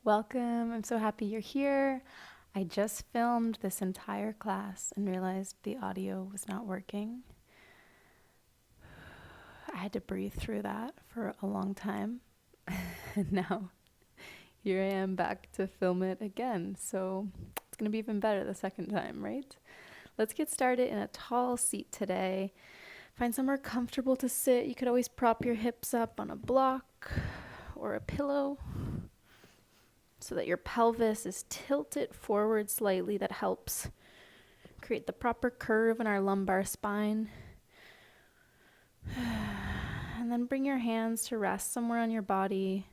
Welcome. I'm so happy you're here. I just filmed this entire class and realized the audio was not working. I had to breathe through that for a long time. And now here I am back to film it again. So it's going to be even better the second time, right? Let's get started in a tall seat today. Find somewhere comfortable to sit. You could always prop your hips up on a block or a pillow, so that your pelvis is tilted forward slightly. That helps create the proper curve in our lumbar spine. And then bring your hands to rest somewhere on your body.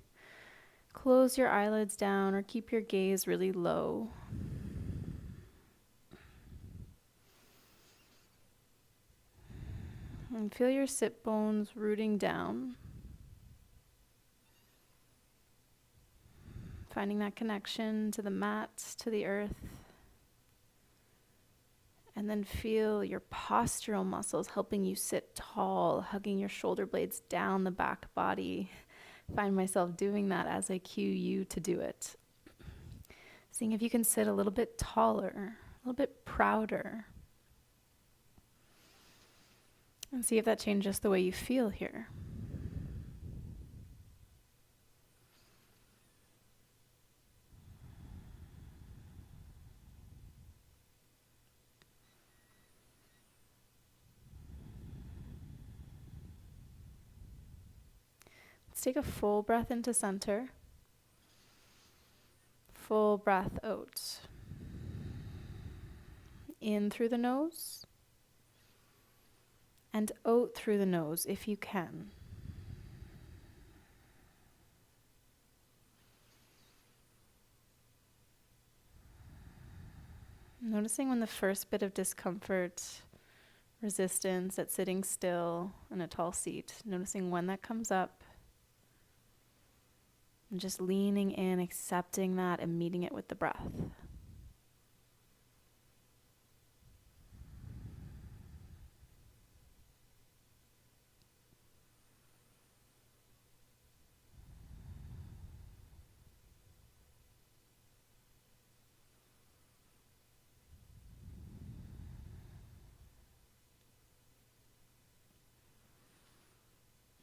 Close your eyelids down or keep your gaze really low. And feel your sit bones rooting down. Finding that connection to the mat, to the earth. And then feel your postural muscles helping you sit tall, hugging your shoulder blades down the back body. Find myself doing that as I cue you to do it. Seeing if you can sit a little bit taller, a little bit prouder. And see if that changes the way you feel here. Let's take a full breath into center. Full breath out. In through the nose. And out through the nose if you can. Noticing when the first bit of discomfort, resistance at sitting still in a tall seat, noticing when that comes up. And just leaning in, accepting that, and meeting it with the breath.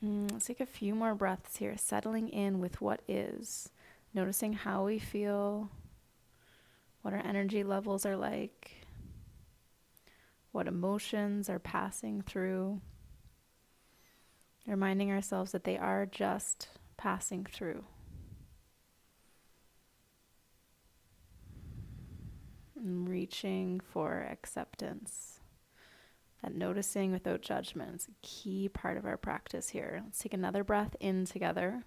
Let's take a few more breaths here, settling in with what is, noticing how we feel, what our energy levels are like, what emotions are passing through, reminding ourselves that they are just passing through. And reaching for acceptance. That noticing without judgment is a key part of our practice here. Let's take another breath in together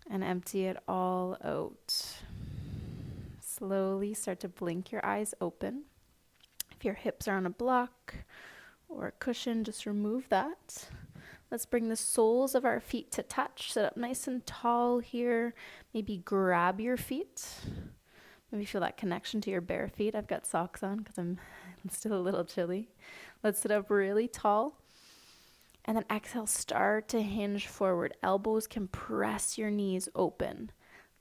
and empty it all out. Slowly start to blink your eyes open. If your hips are on a block or a cushion, just remove that. Let's bring the soles of our feet to touch. Sit up nice and tall here. Maybe grab your feet. Maybe feel that connection to your bare feet. I've got socks on because I'm still a little chilly. Let's sit up really tall. And then exhale, start to hinge forward. Elbows can press your knees open.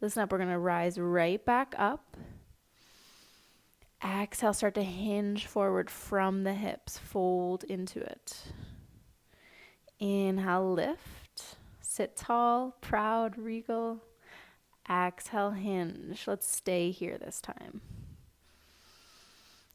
Listen up, we're going to rise right back up. Exhale, start to hinge forward from the hips. Fold into it. Inhale, lift. Sit tall, proud, regal. Exhale, hinge. Let's stay here this time.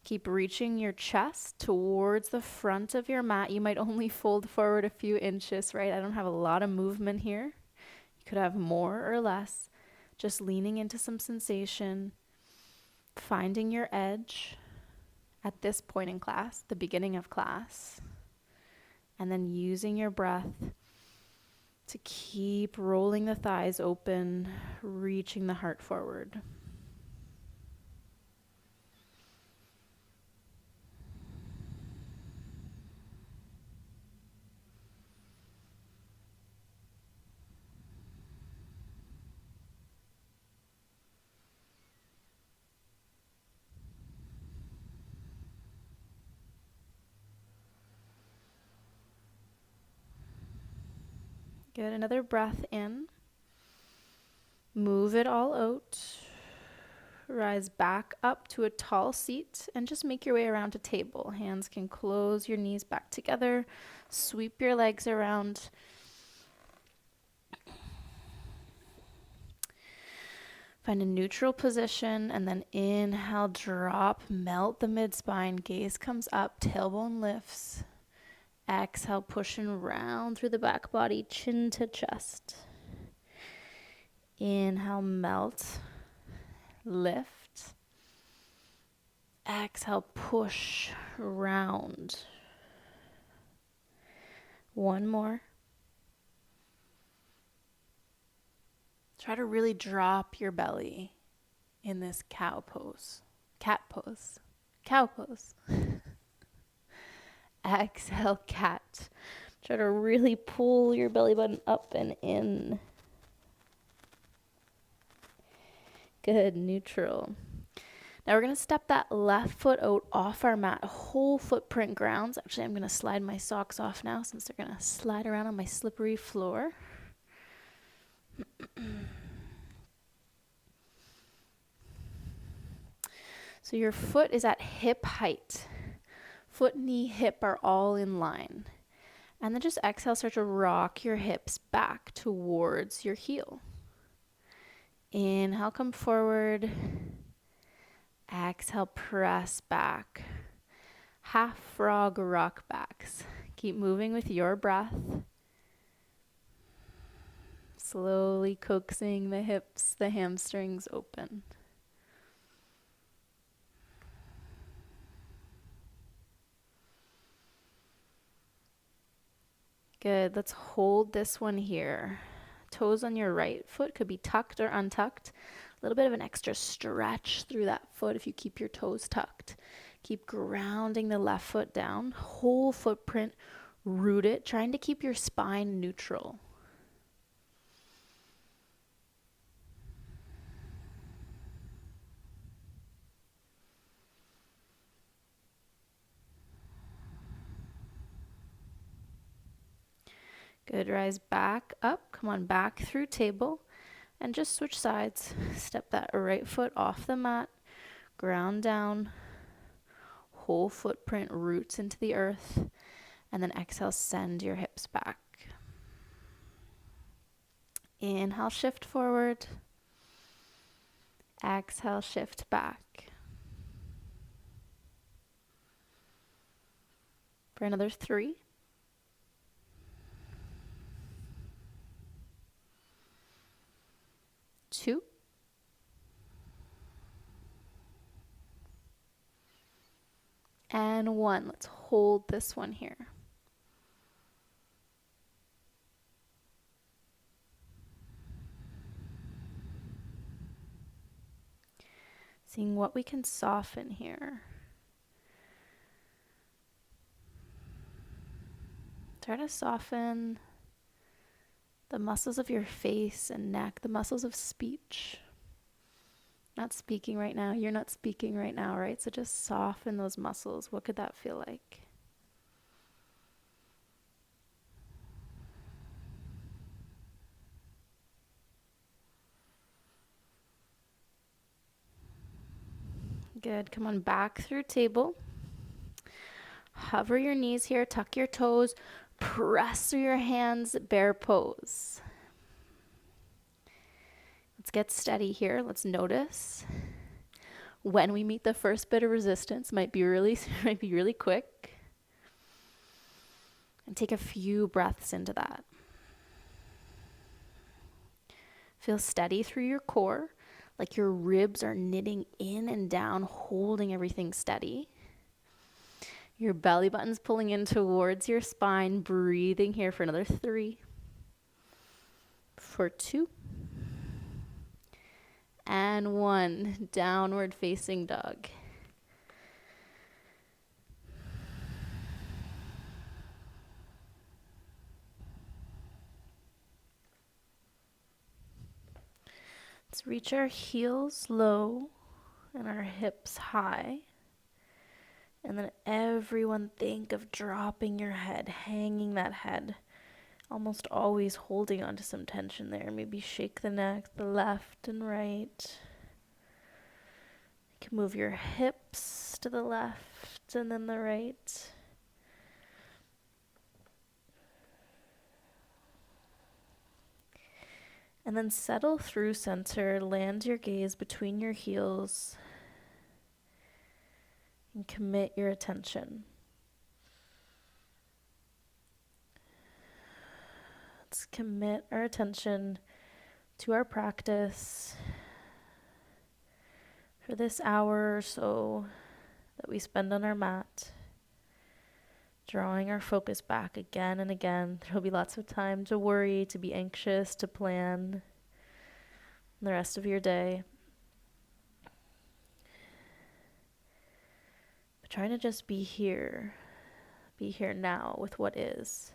Keep reaching your chest towards the front of your mat. You might only fold forward a few inches, right? I don't have a lot of movement here. You could have more or less. Just leaning into some sensation, finding your edge at this point in class, the beginning of class, and then using your breath to keep rolling the thighs open, reaching the heart forward. Good, another breath in. Move it all out. Rise back up to a tall seat and just make your way around to table. Hands can close your knees back together. Sweep your legs around. Find a neutral position and then inhale, drop, melt the mid-spine. Gaze comes up, tailbone lifts. Exhale, pushing round through the back body, chin to chest. Inhale, melt, lift. Exhale, push, round. One more. Try to really drop your belly in this cow pose. Cat pose. Cow pose. Exhale, cat. Try to really pull your belly button up and in. Good, neutral. Now we're going to step that left foot out off our mat, whole footprint grounds. Actually, I'm going to slide my socks off now since they're going to slide around on my slippery floor. So your foot is at hip height. Foot, knee, hip are all in line. And then just exhale, start to rock your hips back towards your heel. Inhale, come forward. Exhale, press back. Half frog rock backs. Keep moving with your breath. Slowly coaxing the hips, the hamstrings open. Good. Let's hold this one here. Toes on your right foot could be tucked or untucked. A little bit of an extra stretch through that foot if you keep your toes tucked. Keep grounding the left foot down. Whole footprint rooted, trying to keep your spine neutral. Good. Rise back up. Come on back through table and just switch sides. Step that right foot off the mat. Ground down. Whole footprint roots into the earth. And then exhale, send your hips back. Inhale, shift forward. Exhale, shift back. For another 3. 2. And 1. Let's hold this one here. Seeing what we can soften here. Try to soften the muscles of your face and neck, the muscles of speech. Not speaking right now. You're not speaking right now, right? So just soften those muscles. What could that feel like? Good. Come on back through table. Hover your knees here. Tuck your toes. Press through your hands. Bear pose. Let's get steady here. Let's notice when we meet the first bit of resistance. Might be really quick. And take a few breaths into that. Feel steady through your core, like your ribs are knitting in and down, holding everything steady. Your belly button's pulling in towards your spine, breathing here for another 3. For 2. And 1. Downward facing dog. Let's reach our heels low and our hips high. And then everyone think of dropping your head, hanging that head Almost always holding on to some tension there. Maybe shake the neck, the left and right. You can move your hips to the left and then the right. And then settle through center, land your gaze between your heels, and commit your attention. Let's commit our attention to our practice for this hour or so that we spend on our mat, drawing our focus back again and again. There'll be lots of time to worry, to be anxious, to plan the rest of your day. But trying to just be here now with what is,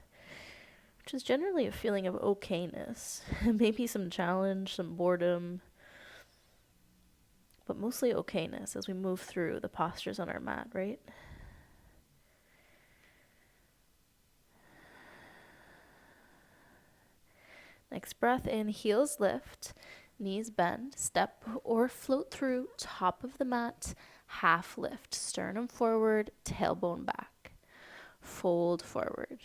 which is generally a feeling of okayness, maybe some challenge, some boredom, but mostly okayness as we move through the postures on our mat, right? Next breath in, heels lift, knees bend, step or float through top of the mat, half lift, sternum forward, tailbone back, fold forward.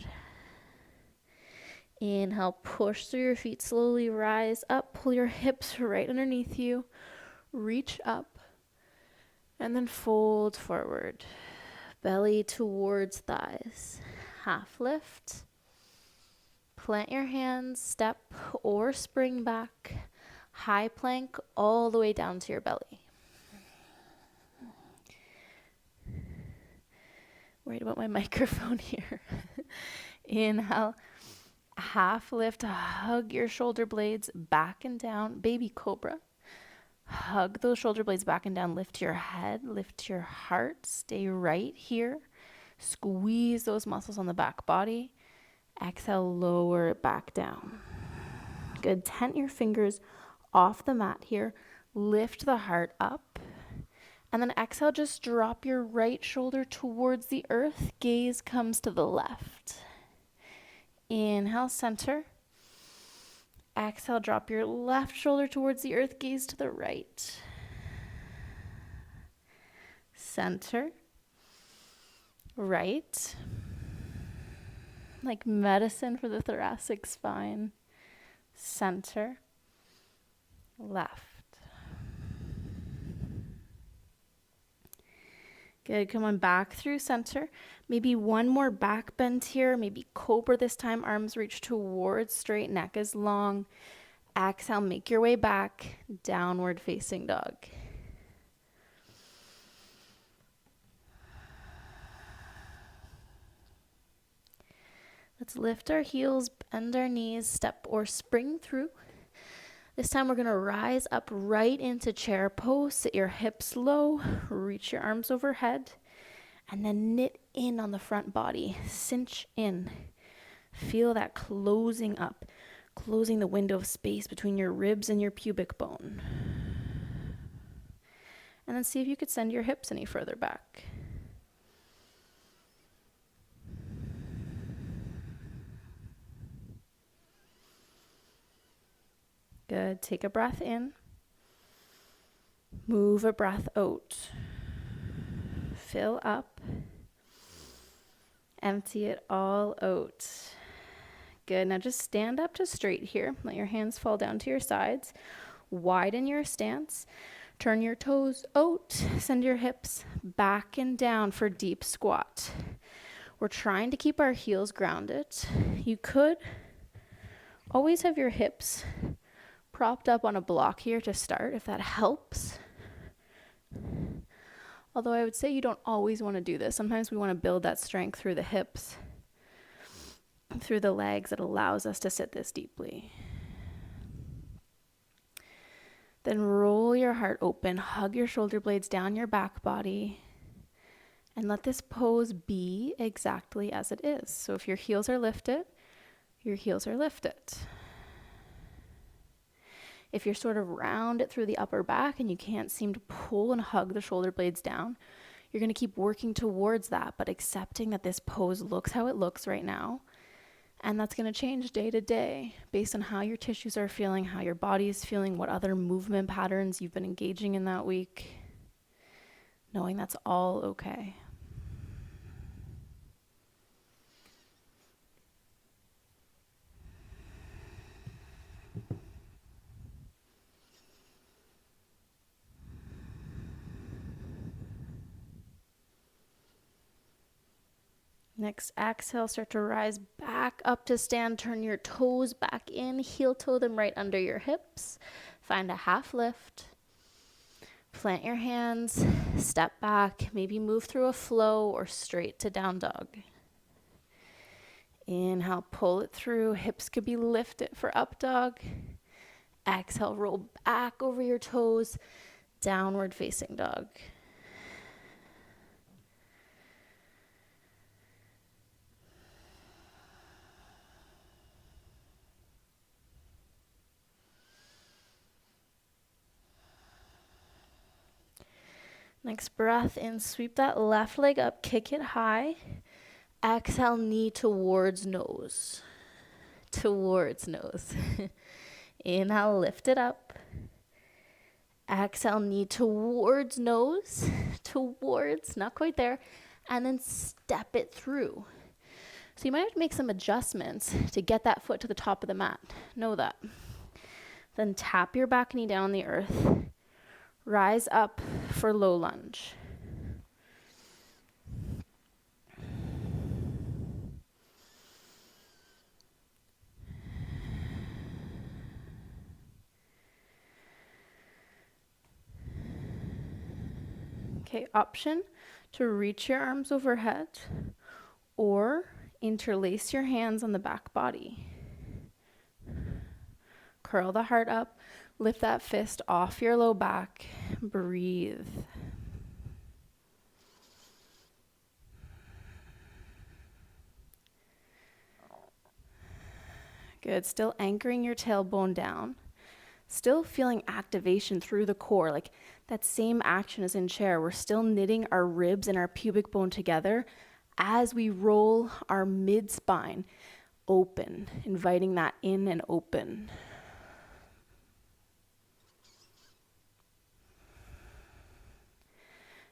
Inhale, push through your feet, slowly rise up, pull your hips right underneath you, reach up, and then fold forward. Belly towards thighs, half lift. Plant your hands, step or spring back, high plank all the way down to your belly. Worried about my microphone here. Inhale, half lift, hug your shoulder blades back and down, baby cobra. Hug those shoulder blades back and down, lift your head, lift your heart, stay right here. Squeeze those muscles on the back body. Exhale, lower it back down. Good. Tent your fingers off the mat here. Lift the heart up. And then exhale, just drop your right shoulder towards the earth. Gaze comes to the left. Inhale, center. Exhale, drop your left shoulder towards the earth. Gaze to the right. Center. Right. Like medicine for the thoracic spine. Center, left. Good, come on back through center. Maybe one more back bend here, maybe cobra this time, arms reach towards straight, neck is long. Exhale, make your way back, downward facing dog. Let's lift our heels, bend our knees, step or spring through. This time we're going to rise up right into chair pose. Sit your hips low, reach your arms overhead, and then knit in on the front body. Cinch in. Feel that closing up, closing the window of space between your ribs and your pubic bone. And then see if you could send your hips any further back. Good. Take a breath in. Move a breath out. Fill up. Empty it all out. Good. Now just stand up to straight here. Let your hands fall down to your sides. Widen your stance. Turn your toes out. Send your hips back and down for deep squat. We're trying to keep our heels grounded. You could always have your hips propped up on a block here to start, if that helps. Although I would say you don't always want to do this. Sometimes we want to build that strength through the hips, through the legs that allows us to sit this deeply. Then roll your heart open, hug your shoulder blades down your back body, and let this pose be exactly as it is. So if your heels are lifted, your heels are lifted. If you're sort of round it through the upper back and you can't seem to pull and hug the shoulder blades down, you're going to keep working towards that, but accepting that this pose looks how it looks right now. And that's going to change day to day based on how your tissues are feeling, how your body is feeling, what other movement patterns you've been engaging in that week. Knowing that's all okay. Next, exhale, start to rise back up to stand. Turn your toes back in, heel toe them right under your hips. Find a half lift. Plant your hands, step back, maybe move through a flow or straight to down dog. Inhale, pull it through. Hips could be lifted for up dog. Exhale, roll back over your toes, downward facing dog. Next breath in, sweep that left leg up, kick it high. Exhale, knee towards nose. Towards nose. Inhale, lift it up. Exhale, knee towards nose. Towards, not quite there. And then step it through. So you might have to make some adjustments to get that foot to the top of the mat. Know that. Then tap your back knee down on the earth. Rise up for low lunge. Okay, option to reach your arms overhead or interlace your hands on the back body. Curl the heart up, lift that fist off your low back, breathe. Good, still anchoring your tailbone down. Still feeling activation through the core, like that same action as in chair. We're still knitting our ribs and our pubic bone together as we roll our mid-spine open, inviting that in and open.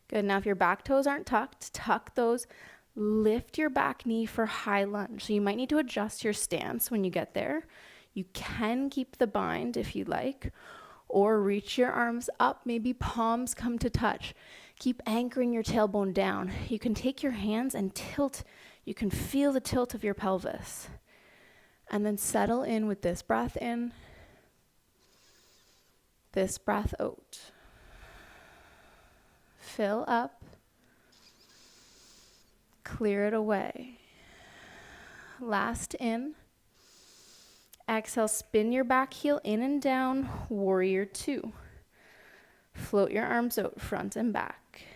Good, now if your back toes aren't tucked, tuck those. Lift your back knee for high lunge. So you might need to adjust your stance when you get there. You can keep the bind if you like, or reach your arms up, maybe palms come to touch. Keep anchoring your tailbone down. You can take your hands and tilt. You can feel the tilt of your pelvis. And then settle in with this breath in, this breath out. Fill up, clear it away. Last in. Exhale, spin your back heel in and down, warrior two. Float your arms out, front and back.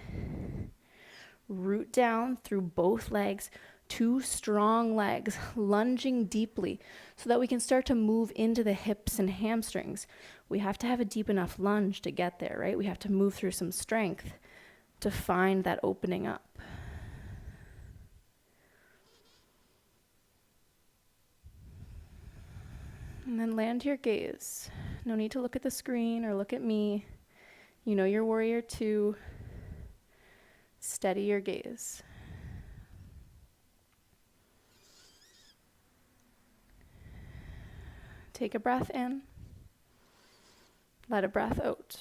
Root down through both legs, two strong legs, lunging deeply so that we can start to move into the hips and hamstrings. We have to have a deep enough lunge to get there, right? We have to move through some strength to find that opening up. And then land your gaze. No need to look at the screen or look at me. You know your warrior two. Steady your gaze. Take a breath in. Let a breath out.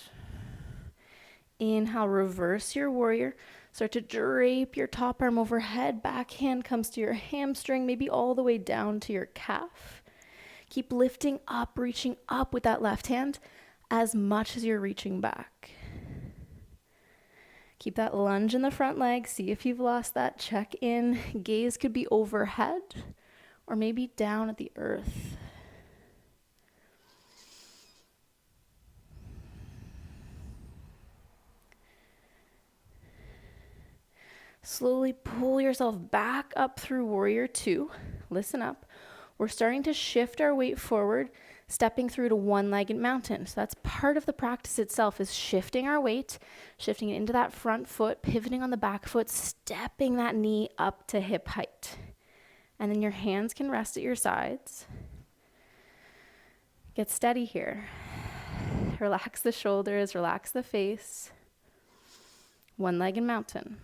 Inhale, reverse your warrior. Start to drape your top arm overhead. Back hand comes to your hamstring, maybe all the way down to your calf. Keep lifting up, reaching up with that left hand as much as you're reaching back. Keep that lunge in the front leg. See if you've lost that. Check in. Gaze could be overhead or maybe down at the earth. Slowly pull yourself back up through warrior two. Listen up. We're starting to shift our weight forward, stepping through to one-legged mountain. So that's part of the practice itself, is shifting our weight, shifting it into that front foot, pivoting on the back foot, stepping that knee up to hip height. And then your hands can rest at your sides. Get steady here. Relax the shoulders, relax the face. One-legged mountain.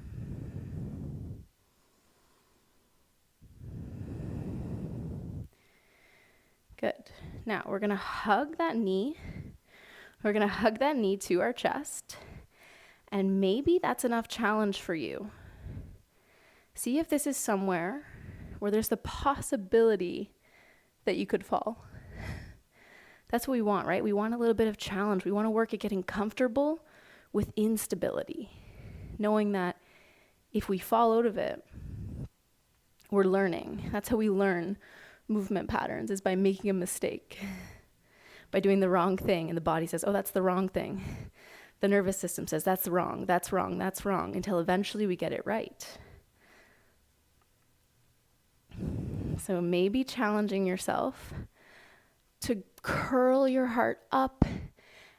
Good. Now we're gonna hug that knee. We're gonna hug that knee to our chest. And maybe that's enough challenge for you. See if this is somewhere where there's the possibility that you could fall. That's what we want, right? We want a little bit of challenge. We want to work at getting comfortable with instability, knowing that if we fall out of it, we're learning. That's how we learn movement patterns, is by making a mistake, by doing the wrong thing. And the body says, oh, that's the wrong thing. The nervous system says, that's wrong, that's wrong, that's wrong, until eventually we get it right. So maybe challenging yourself to curl your heart up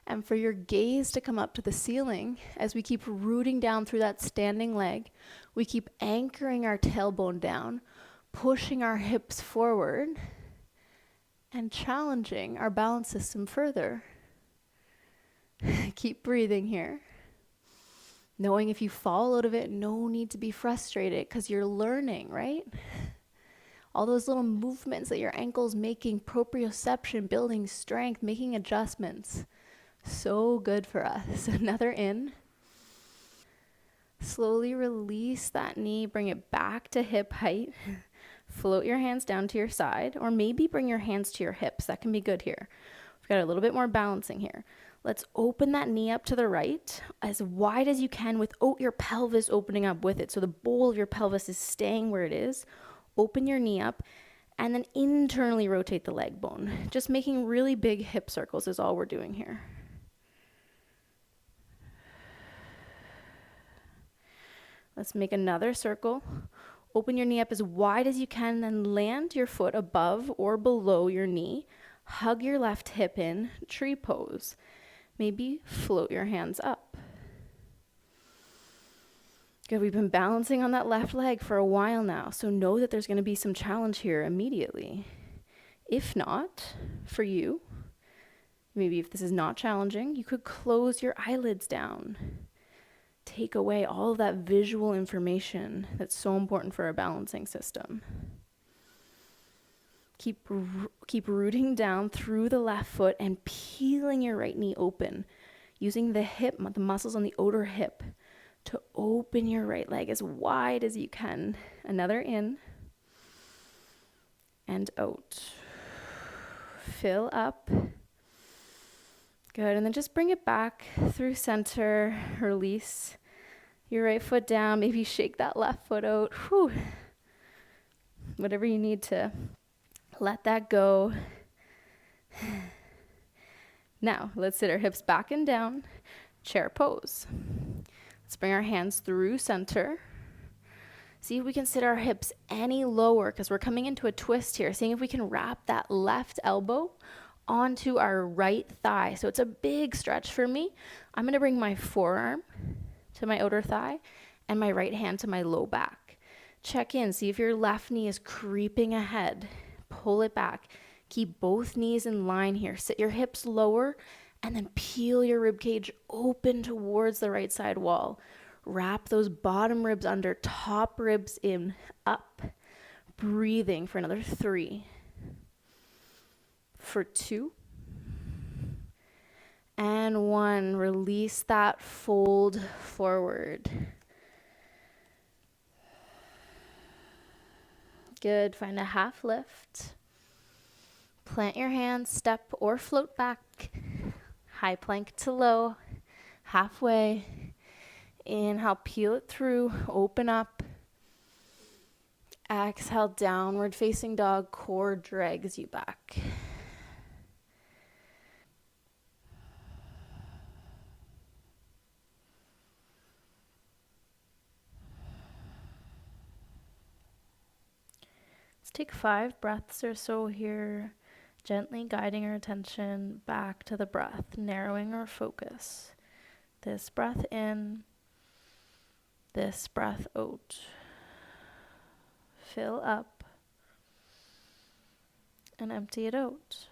and for your gaze to come up to the ceiling as we keep rooting down through that standing leg. We keep anchoring our tailbone down, pushing our hips forward, and challenging our balance system further. Keep breathing here. Knowing if you fall out of it, no need to be frustrated because you're learning, right? All those little movements that your ankle's making, proprioception, building strength, making adjustments. So good for us. Another in. Slowly release that knee, bring it back to hip height. Float your hands down to your side, or maybe bring your hands to your hips. That can be good here. We've got a little bit more balancing here. Let's open that knee up to the right as wide as you can without your pelvis opening up with it. So the bowl of your pelvis is staying where it is. Open your knee up and then internally rotate the leg bone. Just making really big hip circles is all we're doing here. Let's make another circle. Open your knee up as wide as you can, then land your foot above or below your knee. Hug your left hip in, tree pose. Maybe float your hands up. Good, we've been balancing on that left leg for a while now, so know that there's going to be some challenge here immediately. If not, for you, maybe if this is not challenging, you could close your eyelids down. Take away all of that visual information that's so important for our balancing system. Keep rooting down through the left foot and peeling your right knee open, using the muscles on the outer hip to open your right leg as wide as you can. Another in and out. Fill up. Good, and then just bring it back through center. Release your right foot down. Maybe shake that left foot out. Whew. Whatever you need to let that go. Now, let's sit our hips back and down. Chair pose. Let's bring our hands through center. See if we can sit our hips any lower because we're coming into a twist here. Seeing if we can wrap that left elbow onto our right thigh. So it's a big stretch for me. I'm going to bring my forearm to my outer thigh and my right hand to my low back. Check in. See if your left knee is creeping ahead. Pull it back. Keep both knees in line here. Sit your hips lower and then peel your rib cage open towards the right side wall. Wrap those bottom ribs under, top ribs in, up. Breathing for another 3. For 2. And 1. Release that, fold forward. Good. Find a half lift. Plant your hands, step or float back. High plank to low, halfway. Inhale, peel it through, open up. Exhale, downward facing dog, core drags you back. Let's take 5 breaths or so here. Gently guiding our attention back to the breath, narrowing our focus. This breath in, this breath out. Fill up, and empty it out.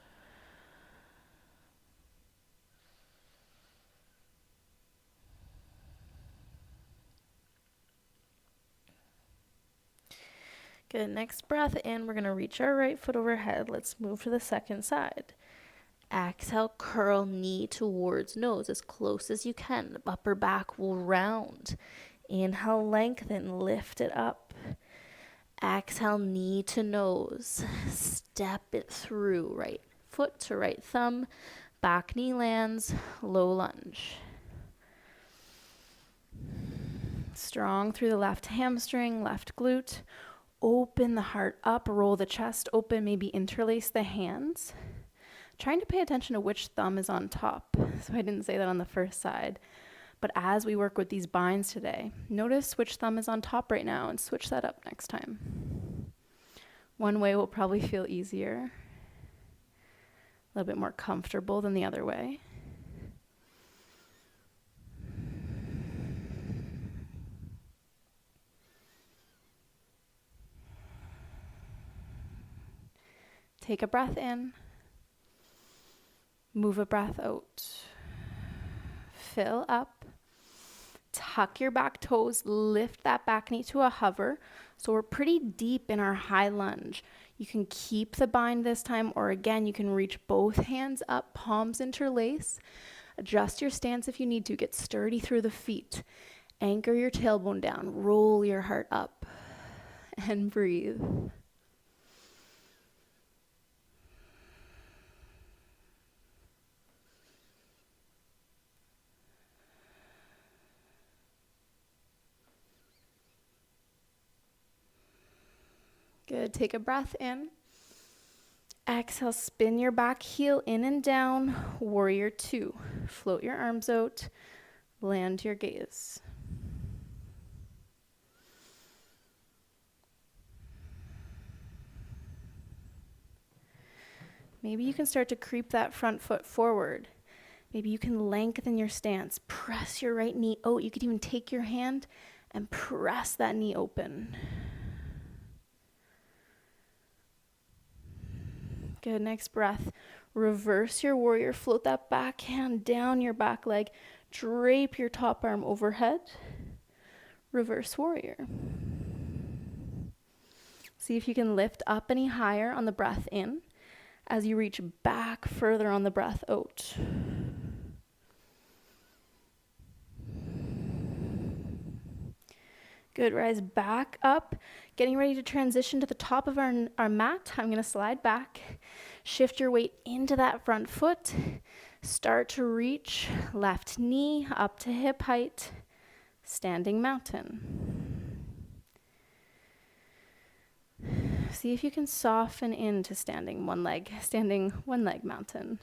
Good, next breath in, we're gonna reach our right foot overhead. Let's move to the second side. Exhale, curl knee towards nose as close as you can. Upper back will round. Inhale, lengthen, lift it up. Exhale, knee to nose. Step it through, right foot to right thumb. Back knee lands, low lunge. Strong through the left hamstring, left glute. Open the heart up, roll the chest open, maybe interlace the hands. Trying to pay attention to which thumb is on top. So I didn't say that on the first side. But as we work with these binds today, notice which thumb is on top right now and switch that up next time. One way will probably feel easier, a little bit more comfortable than the other way. Take a breath in. Move a breath out. Fill up. Tuck your back toes. Lift that back knee to a hover. So we're pretty deep in our high lunge. You can keep the bind this time, or again, you can reach both hands up, palms interlace. Adjust your stance if you need to. Get sturdy through the feet. Anchor your tailbone down. Roll your heart up. And breathe. Good, take a breath in. Exhale, spin your back heel in and down, warrior two. Float your arms out, land your gaze. Maybe you can start to creep that front foot forward. Maybe you can lengthen your stance, press your right knee out. You could even take your hand and press that knee open. Good, next breath. Reverse your warrior. Float that back hand down your back leg. Drape your top arm overhead. Reverse warrior. See if you can lift up any higher on the breath in as you reach back further on the breath out. Good, rise back up, getting ready to transition to the top of our mat. I'm gonna slide back, shift your weight into that front foot, start to reach left knee up to hip height, standing mountain. See if you can soften into standing one leg mountain.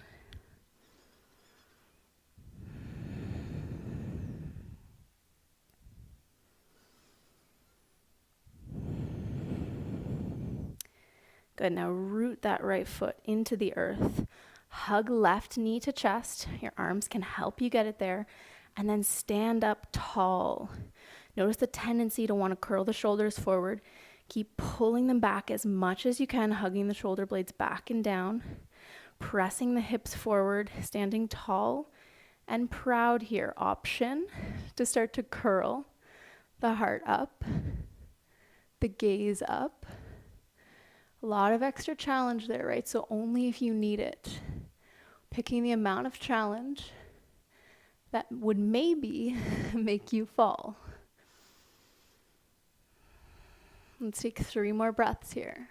Good, now root that right foot into the earth. Hug left knee to chest. Your arms can help you get it there. And then stand up tall. Notice the tendency to want to curl the shoulders forward. Keep pulling them back as much as you can, hugging the shoulder blades back and down. Pressing the hips forward, standing tall and proud here. Option to start to curl the heart up, the gaze up. A lot of extra challenge there, right? So only if you need it. Picking the amount of challenge that would maybe make you fall. Let's take 3 more breaths here.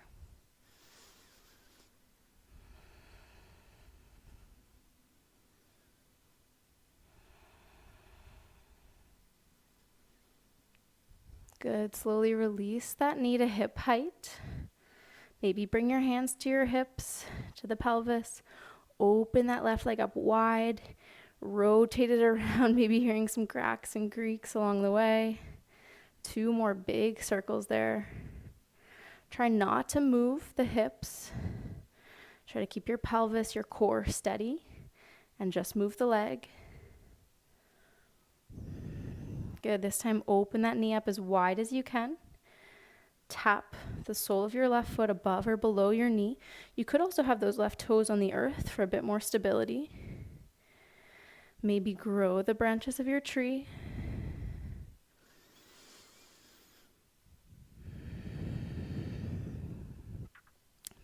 Good, slowly release that knee to hip height. Maybe bring your hands to your hips, to the pelvis. Open that left leg up wide. Rotate it around, maybe hearing some cracks and creaks along the way. 2 more big circles there. Try not to move the hips. Try to keep your pelvis, your core steady, and just move the leg. Good, this time open that knee up as wide as you can. Tap the sole of your left foot above or below your knee. You could also have those left toes on the earth for a bit more stability. Maybe grow the branches of your tree.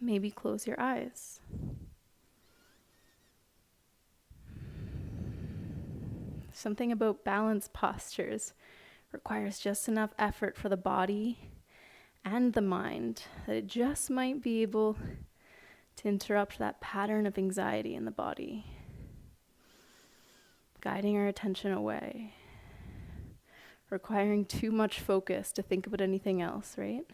Maybe close your eyes. Something about balanced postures requires just enough effort for the body and the mind that it just might be able to interrupt that pattern of anxiety in the body, guiding our attention away, requiring too much focus to think about anything else, right?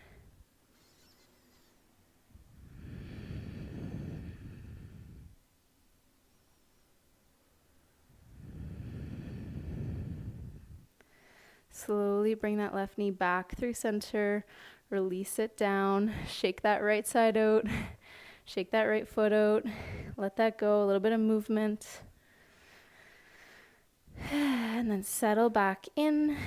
Slowly bring that left knee back through center, release it down, shake that right side out, shake that right foot out, let that go, a little bit of movement. And then settle back in.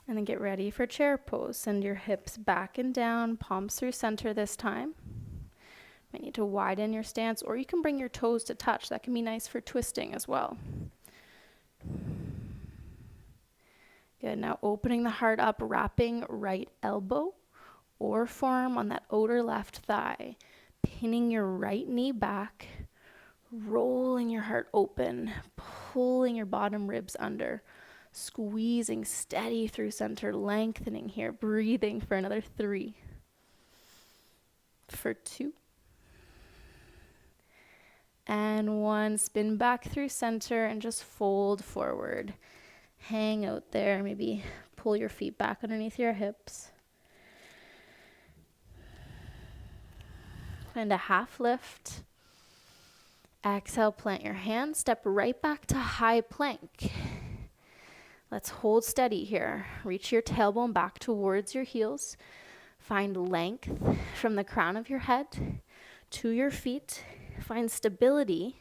And then get ready for chair pose. Send your hips back and down, palms through center this time. Might need to widen your stance, or you can bring your toes to touch. That can be nice for twisting as well. Good, now opening the heart up, wrapping right elbow or forearm on that outer left thigh. Pinning your right knee back, rolling your heart open, pulling your bottom ribs under. Squeezing steady through center, lengthening here, breathing for another 3, for 2, and 1. Spin back through center and just fold forward. Hang out there, maybe pull your feet back underneath your hips. Find a half lift. Exhale, plant your hands, step right back to high plank. Let's hold steady here. Reach your tailbone back towards your heels. Find length from the crown of your head to your feet. Find stability,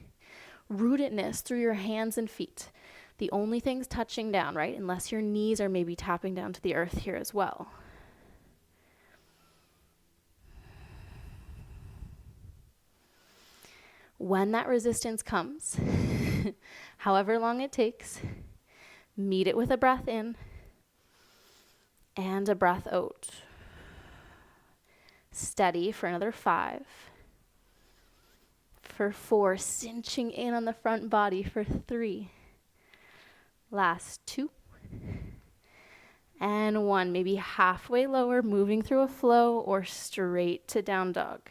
rootedness through your hands and feet. The only things touching down, right? Unless your knees are maybe tapping down to the earth here as well. When that resistance comes, however long it takes, meet it with a breath in and a breath out. Steady for another 5. For 4, cinching in on the front body for 3. Last 2. And 1, maybe halfway lower, moving through a flow or straight to down dog.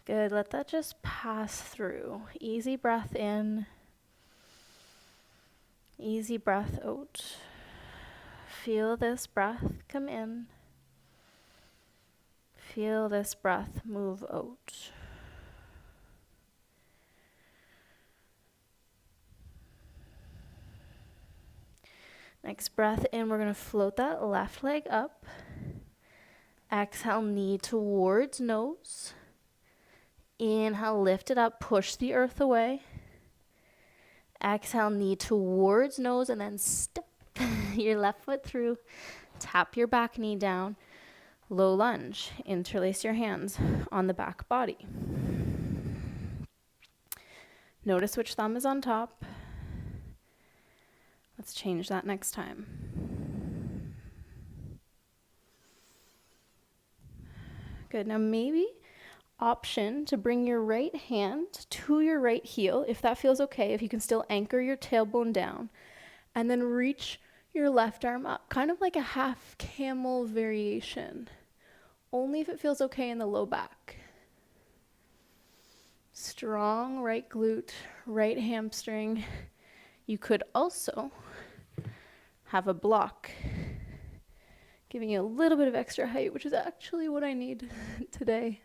Good, let that just pass through. Easy breath in, easy breath out. Feel this breath come in. Feel this breath move out. Next breath in, we're going to float that left leg up. Exhale, knee towards nose. Inhale, lift it up, push the earth away. Exhale, knee towards nose, and then step your left foot through. Tap your back knee down. Low lunge. Interlace your hands on the back body. Notice which thumb is on top. Let's change that next time. Good. Now maybe option to bring your right hand to your right heel, if that feels okay, if you can still anchor your tailbone down, and then reach your left arm up, kind of like a half camel variation, only if it feels okay in the low back. Strong right glute, right hamstring. You could also have a block, giving you a little bit of extra height, which is actually what I need today.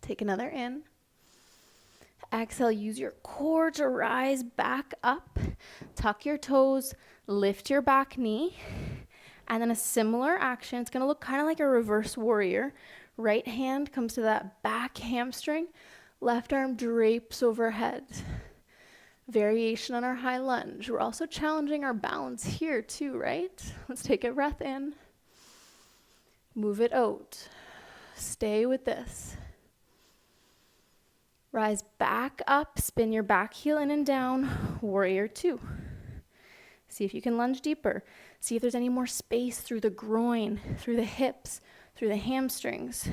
Take another in. Exhale, use your core to rise back up. Tuck your toes, lift your back knee. And then a similar action. It's going to look kind of like a reverse warrior. Right hand comes to that back hamstring. Left arm drapes overhead. Variation on our high lunge. We're also challenging our balance here too, right? Let's take a breath in. Move it out. Stay with this. Rise back up, spin your back heel in and down, warrior two. See if you can lunge deeper. See if there's any more space through the groin, through the hips, through the hamstrings.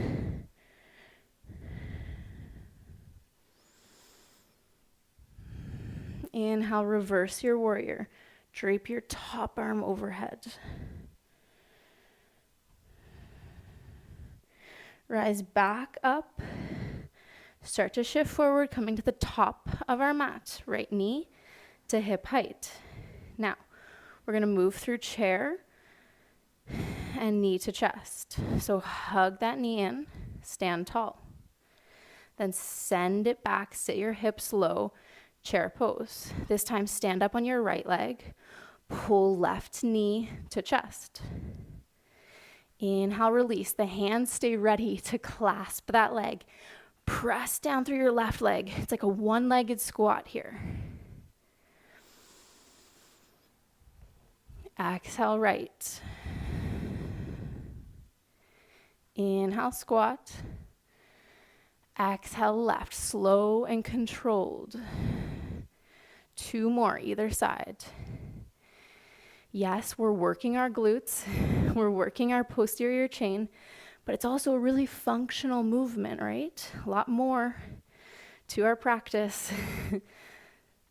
Inhale, reverse your warrior. Drape your top arm overhead. Rise back up. Start to shift forward, coming to the top of our mat. Right knee to hip height. Now, we're going to move through chair and knee to chest. So hug that knee in, stand tall. Then send it back, sit your hips low, chair pose. This time stand up on your right leg, pull left knee to chest. Inhale, release. The hands stay ready to clasp that leg. Press down through your left leg. It's like a one-legged squat here. Exhale, right. Inhale, squat. Exhale, left. Slow and controlled. 2 more, either side. Yes, we're working our glutes. We're working our posterior chain. But it's also a really functional movement, right? A lot more to our practice,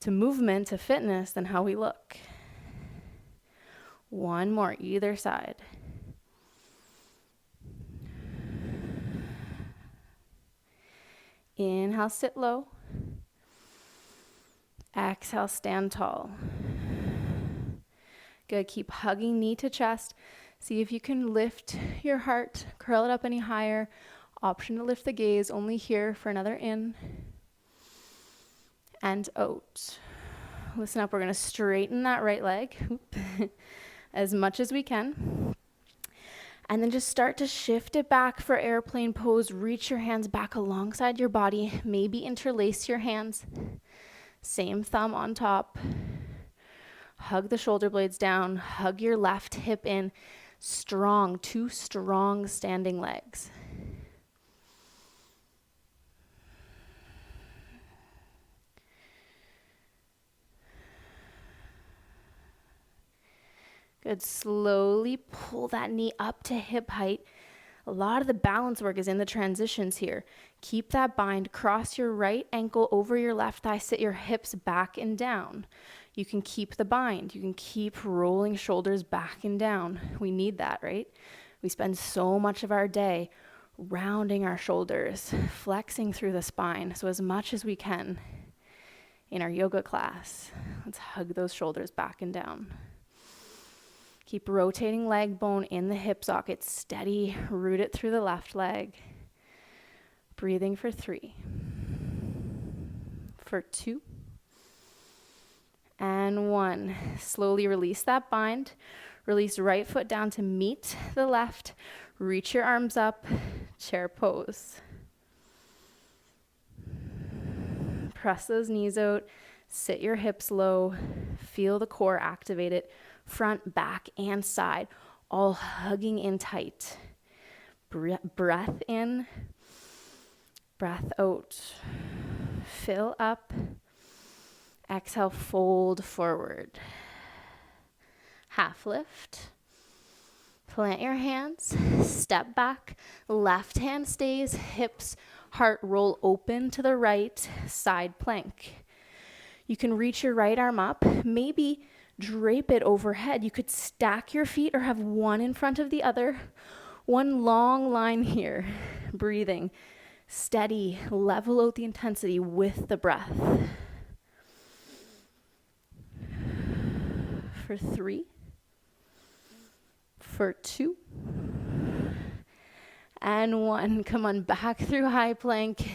to movement, to fitness than how we look. 1 more, either side. Inhale, sit low. Exhale, stand tall. Good, keep hugging knee to chest. See if you can lift your heart, curl it up any higher. Option to lift the gaze, only here for another in and out. Listen up, we're going to straighten that right leg as much as we can. And then just start to shift it back for airplane pose. Reach your hands back alongside your body. Maybe interlace your hands. Same thumb on top. Hug the shoulder blades down. Hug your left hip in. Strong, 2 strong standing legs. Good, slowly pull that knee up to hip height. A lot of the balance work is in the transitions here. Keep that bind, cross your right ankle over your left thigh, sit your hips back and down. You can keep the bind. You can keep rolling shoulders back and down. We need that, right? We spend so much of our day rounding our shoulders, flexing through the spine. So as much as we can in our yoga class, let's hug those shoulders back and down. Keep rotating leg bone in the hip socket, steady, root it through the left leg. Breathing for 3, for 2, and 1. Slowly release that bind. Release right foot down to meet the left. Reach your arms up, chair pose. Press those knees out, sit your hips low, feel the core activate it, front, back, and side, all hugging in tight. Breath in, breath out. Fill up. Exhale, fold forward. Half lift. Plant your hands, step back, left hand stays, hips, heart roll open to the right, side plank. You can reach your right arm up, maybe drape it overhead. You could stack your feet or have one in front of the other. One long line here, breathing. Steady, level out the intensity with the breath. For 3, for 2, And 1. Come on, back through high plank.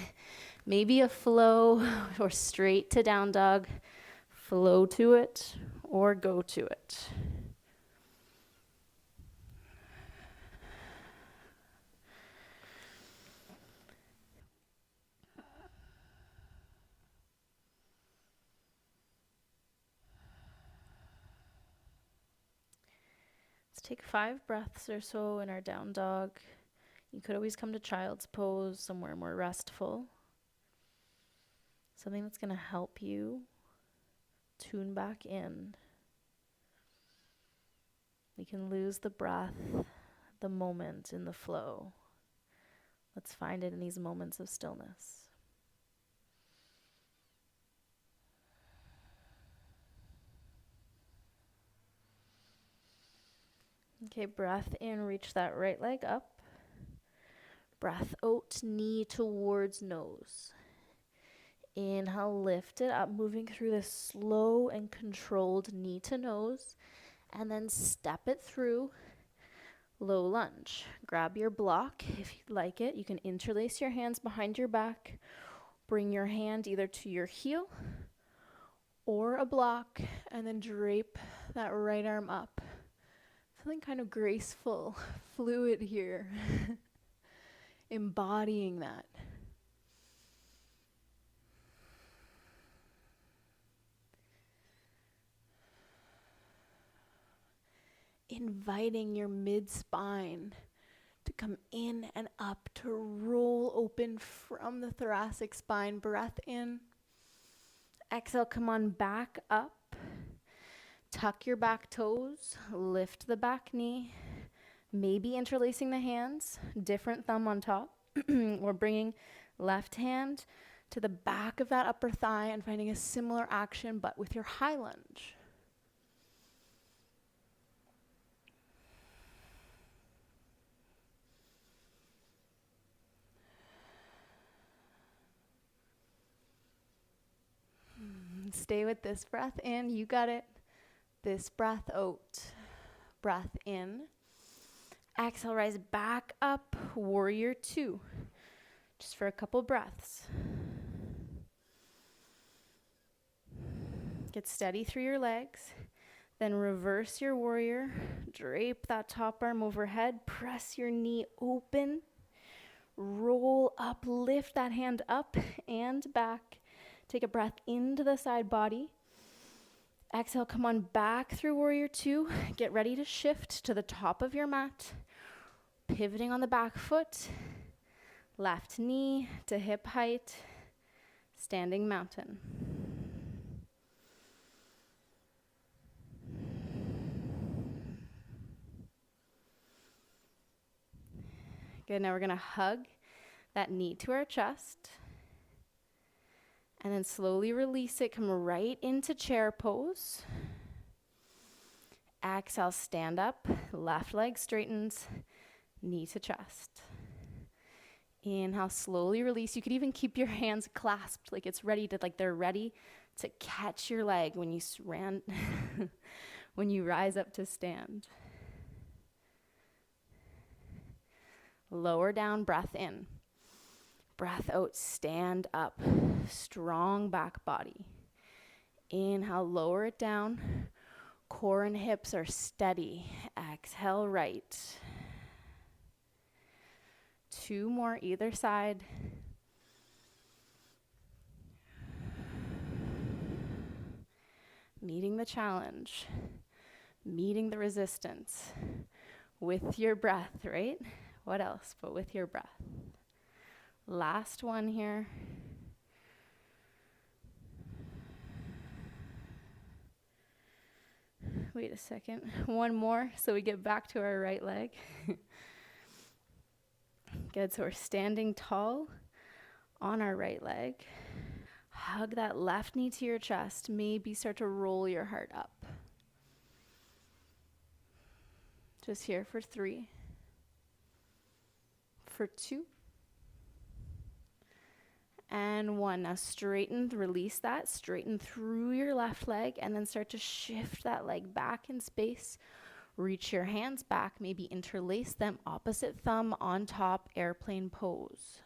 Maybe a flow or straight to down dog. Flow to it or go to it. Let's take 5 breaths or so in our down dog. You could always come to child's pose, somewhere more restful. Something that's going to help you tune back in. We can lose the breath, the moment in the flow. Let's find it in these moments of stillness. Okay, breath in, reach that right leg up. Breath out, knee towards nose. Inhale, lift it up, moving through this slow and controlled knee to nose. And then step it through, low lunge. Grab your block if you'd like it. You can interlace your hands behind your back. Bring your hand either to your heel or a block, and then drape that right arm up. Something kind of graceful, fluid here. Embodying that. Inviting your mid-spine to come in and up, to roll open from the thoracic spine. Breath in. Exhale, come on back up. Tuck your back toes, lift the back knee, maybe interlacing the hands, different thumb on top, or bringing left hand to the back of that upper thigh and finding a similar action but with your high lunge. Stay with this breath in, you got it. This breath out. Breath in. Exhale, rise back up, warrior 2. Just for a couple breaths. Get steady through your legs. Then reverse your warrior. Drape that top arm overhead. Press your knee open. Roll up, lift that hand up and back. Take a breath into the side body. Exhale, come on back through warrior 2. Get ready to shift to the top of your mat. Pivoting on the back foot. Left knee to hip height. Standing mountain. Good, now we're gonna hug that knee to our chest. And then slowly release it, come right into chair pose. Exhale, stand up, left leg straightens, knee to chest. Inhale, slowly release. You could even keep your hands clasped, like it's ready to, like they're ready to catch your leg when you when you rise up to stand. Lower down, breath in. Breath out, stand up, strong back body. Inhale, lower it down. Core and hips are steady. Exhale, right. 2 more either side. Meeting the challenge, meeting the resistance with your breath, right? What else but with your breath? Last one here. Wait a second. One more so we get back to our right leg. Good, so we're standing tall on our right leg. Hug that left knee to your chest. Maybe start to roll your heart up. Just here for 3. For 2. And 1. Now straighten, release that, straighten through your left leg, and then start to shift that leg back in space. Reach your hands back, maybe interlace them, opposite thumb on top, airplane pose.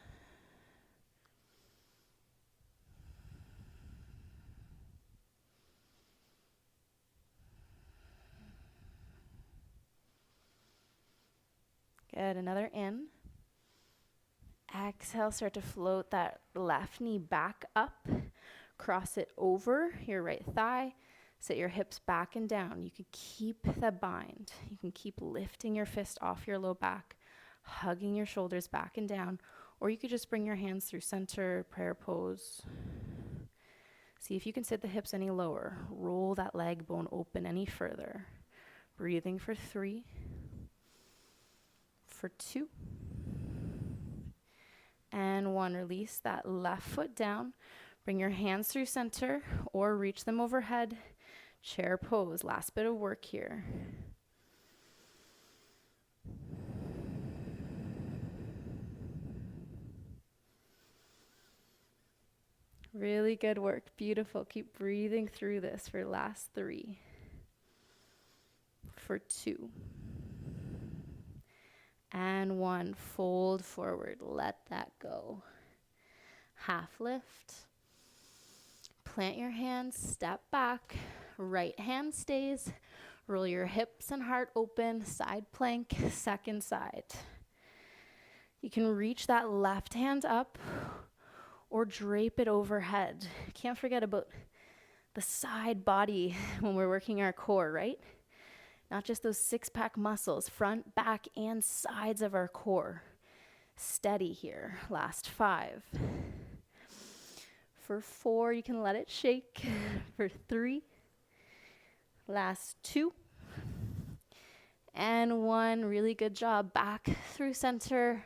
Good, another in. Exhale, start to float that left knee back up. Cross it over your right thigh. Sit your hips back and down. You can keep the bind. You can keep lifting your fist off your low back, hugging your shoulders back and down, or you could just bring your hands through center, prayer pose. See if you can sit the hips any lower. Roll that leg bone open any further. Breathing for 3, for 2, and 1. Release that left foot down. Bring your hands through center or reach them overhead. Chair pose. Last bit of work here. Really good work. Beautiful. Keep breathing through this for last 3, for 2, and 1. Fold forward. Let that go. Half lift. Plant your hands, step back, right hand stays, roll your hips and heart open, side plank, second side. You can reach that left hand up or drape it overhead. Can't forget about the side body when we're working our core, right? Not just those six-pack muscles, front, back, and sides of our core. Steady here. Last 5. For 4, you can let it shake. For 3, last 2, and 1. Really good job. Back through center,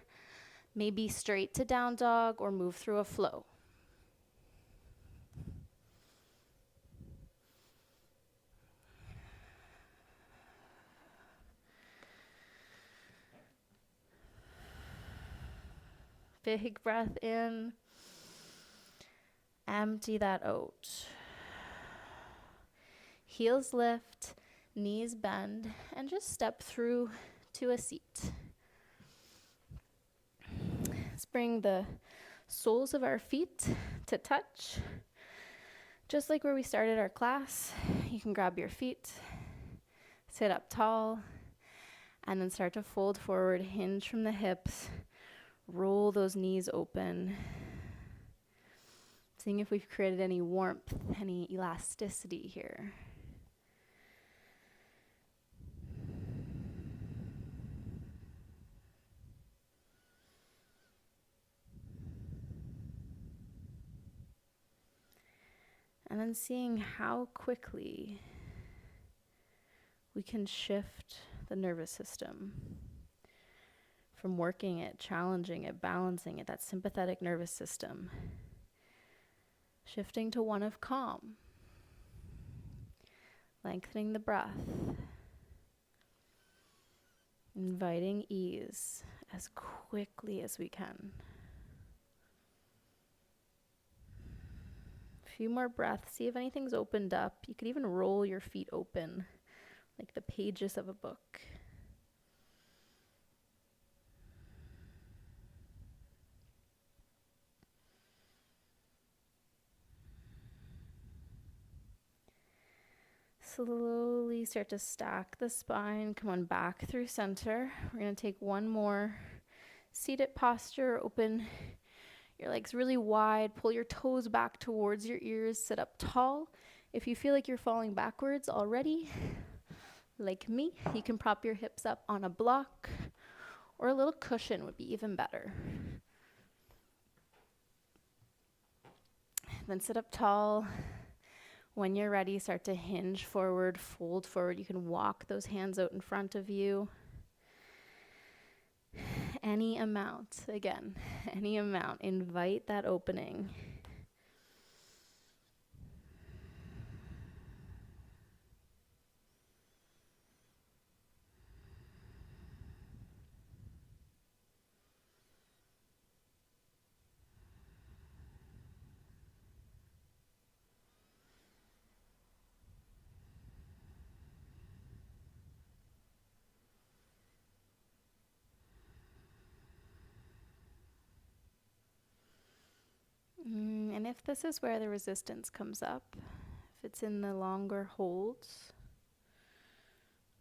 maybe straight to down dog or move through a flow. Big breath in. Empty that out. Heels lift, knees bend, and just step through to a seat. Let's bring the soles of our feet to touch. Just like where we started our class, you can grab your feet, sit up tall, and then start to fold forward, hinge from the hips, roll those knees open. Seeing if we've created any warmth, any elasticity here. And then seeing how quickly we can shift the nervous system from working it, challenging it, balancing it, that sympathetic nervous system, shifting to one of calm, lengthening the breath, inviting ease as quickly as we can. A few more breaths. See if anything's opened up. You could even roll your feet open like the pages of a book. Slowly start to stack the spine. Come on back through center. We're going to take one more seated posture. Open your legs really wide. Pull your toes back towards your ears. Sit up tall. If you feel like you're falling backwards already, like me, you can prop your hips up on a block, or a little cushion would be even better. Then sit up tall. When you're ready, start to hinge forward, fold forward. You can walk those hands out in front of you. Any amount, again, any amount. Invite that opening. fine if this is where the resistance comes up. If it's in the longer holds,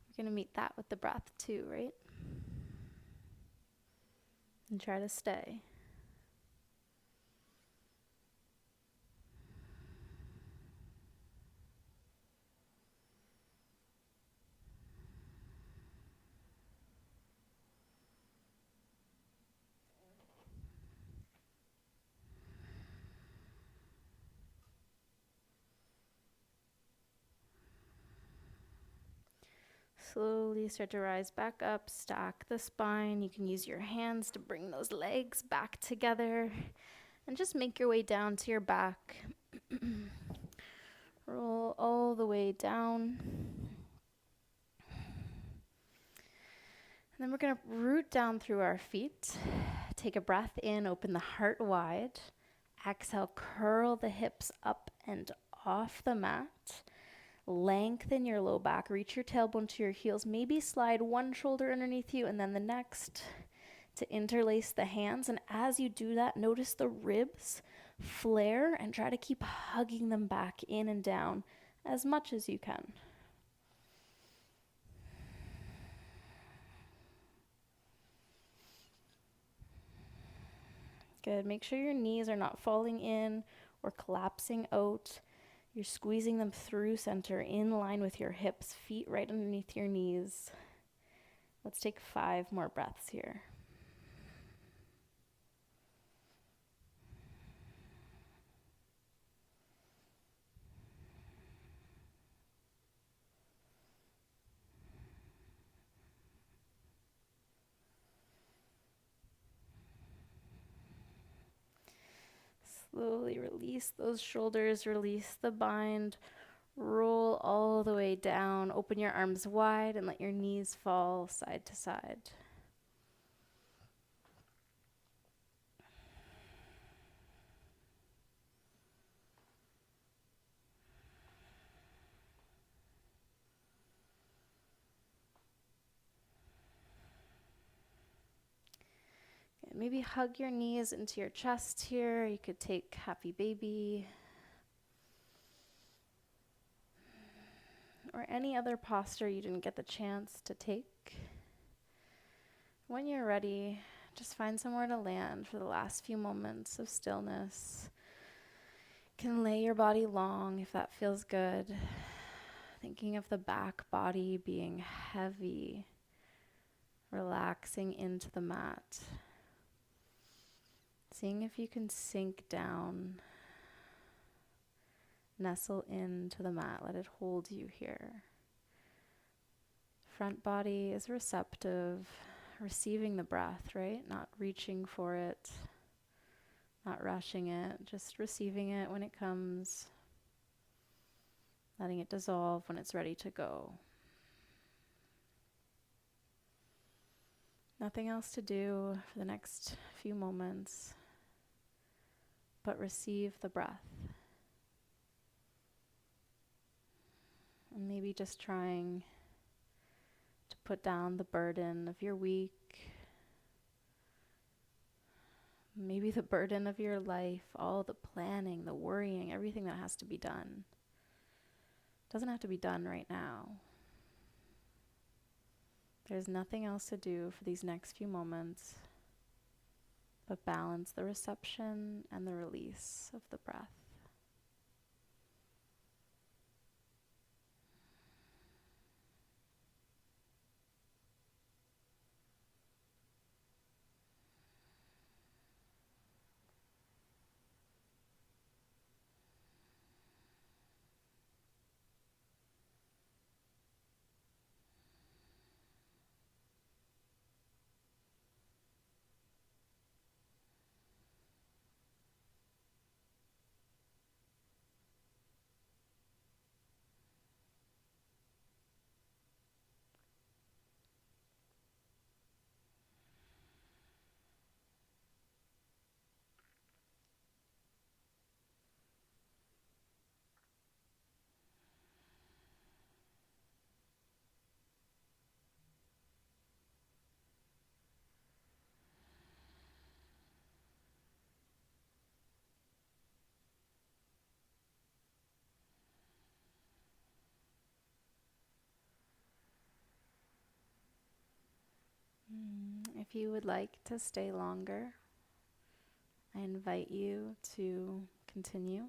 we're going to meet that with the breath too, right? And try to stay. Slowly start to rise back up, stack the spine. You can use your hands to bring those legs back together and just make your way down to your back. Roll all the way down. And then we're going to root down through our feet. Take a breath in, open the heart wide. Exhale, curl the hips up and off the mat. Lengthen your low back, reach your tailbone to your heels. Maybe slide one shoulder underneath you and then the next to interlace the hands. And as you do that, notice the ribs flare and try to keep hugging them back in and down as much as you can. Good. Make sure your knees are not falling in or collapsing out. You're squeezing them through center in line with your hips, feet right underneath your knees. Let's take 5 more breaths here. Slowly release those shoulders, release the bind, roll all the way down, open your arms wide and let your knees fall side to side. Maybe hug your knees into your chest here. You could take happy baby or any other posture you didn't get the chance to take. When you're ready, just find somewhere to land for the last few moments of stillness. You can lay your body long if that feels good. Thinking of the back body being heavy, relaxing into the mat. Seeing if you can sink down, nestle into the mat, let it hold you here. Front body is receptive, receiving the breath, right? Not reaching for it, not rushing it, just receiving it when it comes, letting it dissolve when it's ready to go. Nothing else to do for the next few moments, but receive the breath. And maybe just trying to put down the burden of your week, maybe the burden of your life, all the planning, the worrying, everything that has to be done. Doesn't have to be done right now. There's nothing else to do for these next few moments but balance the reception and the release of the breath. If you would like to stay longer, I invite you to continue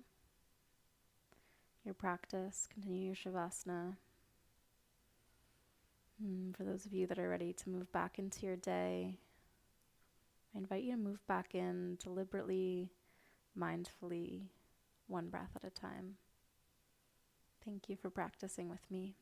your practice, continue your Savasana. For those of you that are ready to move back into your day, I invite you to move back in deliberately, mindfully, one breath at a time. Thank you for practicing with me.